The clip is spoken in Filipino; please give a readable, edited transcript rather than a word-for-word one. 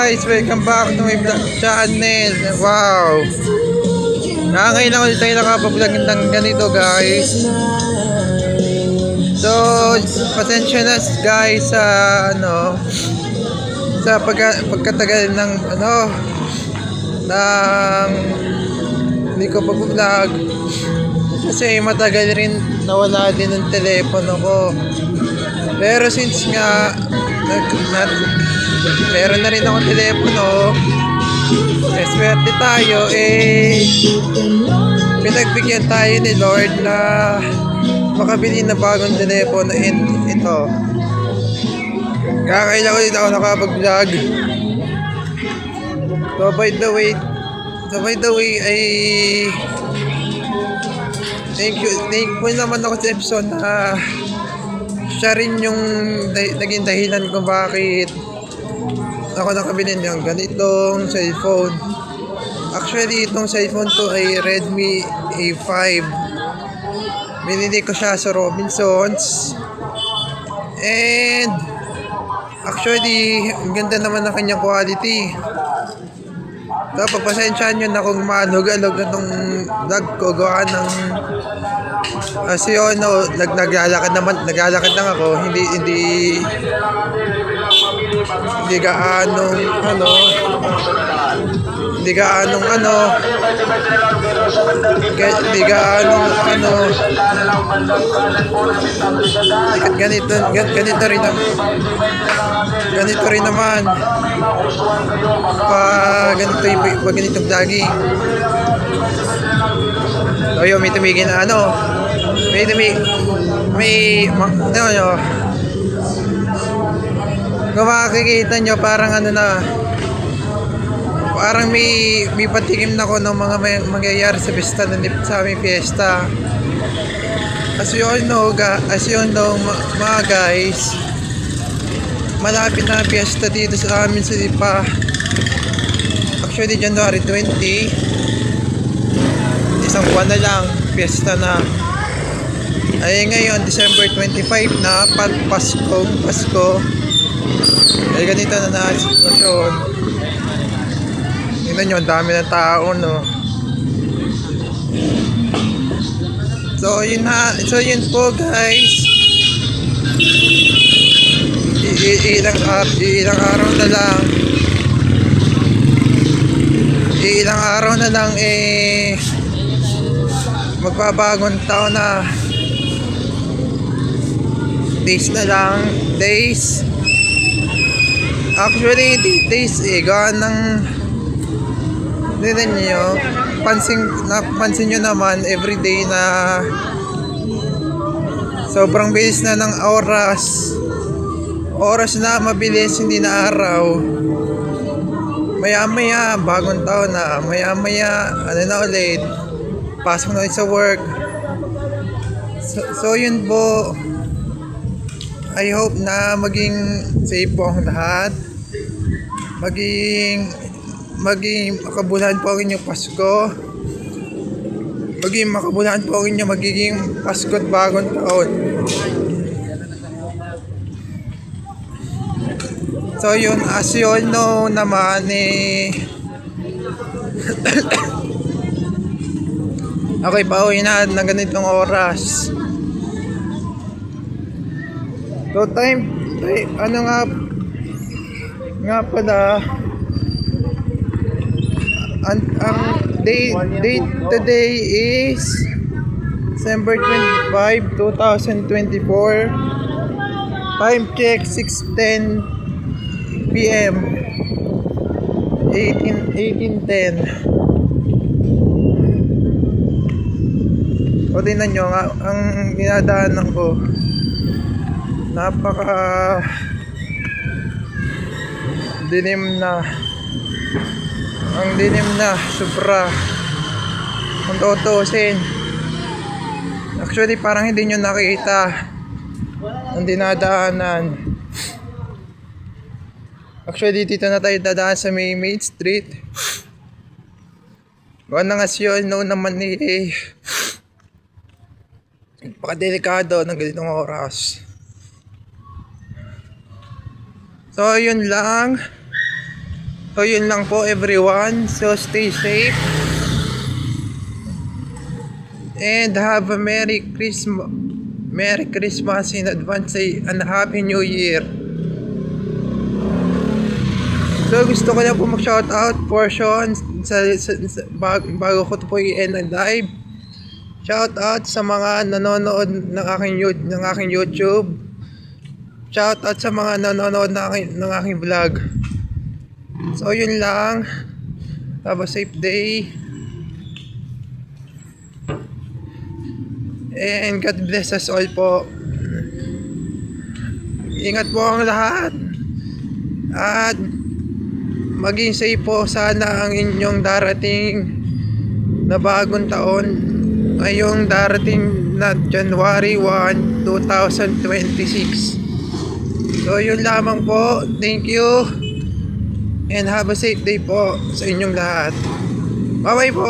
guys, welcome back to my vlog channel. Wow, ngayon lang ulit tayo nakapablog ng ganito guys. So, pasensya na guys sa sa pagkatagal ng ng hindi ko pag-vlog kasi matagal rin nawala din ng telepono ko. Pero since nga meron na rin akong telepono, swerte tayo, pinagbigyan tayo ni Lord na makabili na bagong telepono. Ito, kakailan ko din ako nakapag-vlog. So by the way ay thankful naman ako sa Epson na siya rin yung naging dahilan kung bakit ako nakabili ng ganitong cellphone. Actually, itong cellphone to ay Redmi A5. Binili ko siya sa Robinsons. And actually, ang ganda naman ng kanyang quality. So, pagpasensyahan nyo na kung malog-alog na itong vlog ko, gawa ng kasi naglalakad lang ako, hindi gaanong ganito rin naman pag ganitong vlogging. So yun, may tumigil na kung makikita nyo parang parang may patikim na ko ng mga mangyayari sa pista sa aming fiesta. As you know mga guys, malapit na fiesta dito sa amin sa Lipa. Actually January 20, isang buwan na lang fiesta na. Ay ngayon December 25 na, Pasko. Ay ganito na sitwasyon. Tingnan nyo, ang dami ng tao, no? So yun po guys, ilang araw na lang magbabagong taon na. Days actually days gaan ng hindi nyo pansin nyo naman everyday na sobrang bilis na ng oras na mabilis, hindi na araw. Maya bagong taon na, maya na ulit, pasok na ulit sa work. So yun po, I hope na maging safe po ang lahat. Maging makabuluhan po ang inyong Pasko. Maging makabuluhan po ang inyong magiging Pasko at bagong taon. So yun, as you all know naman okay, pauwi na ng ganitong oras. So time nga pala, ang date today is December 25, 2024. Time check 6:10 PM, 18:10. O tingnan nyo nga ang dinadaanan ko, napaka dilim na, sobra kung tutusin. Actually parang hindi nyo nakita ang dinadaanan. Actually dito na tayo dadaan sa Main Street. Gawa na nga siya, naman napakadelikado ng ganitong oras. So yun lang. So yun lang po everyone. So stay safe. And have a Merry Christmas in advance and Happy New Year. So gusto ko na po mag-shoutout portion bago ko to po i-end ang live. Shoutout sa mga nanonood ng aking YouTube. Shoutout sa mga nanonood ng aking vlog. So yun lang. Have a safe day. And God bless us all po. Ingat po ang lahat. At maging safe po sana ang inyong darating na bagong taon. Ngayong darating na January 1, 2026. So yun lamang po. Thank you. And have a safe day po sa inyong lahat. Bye bye po.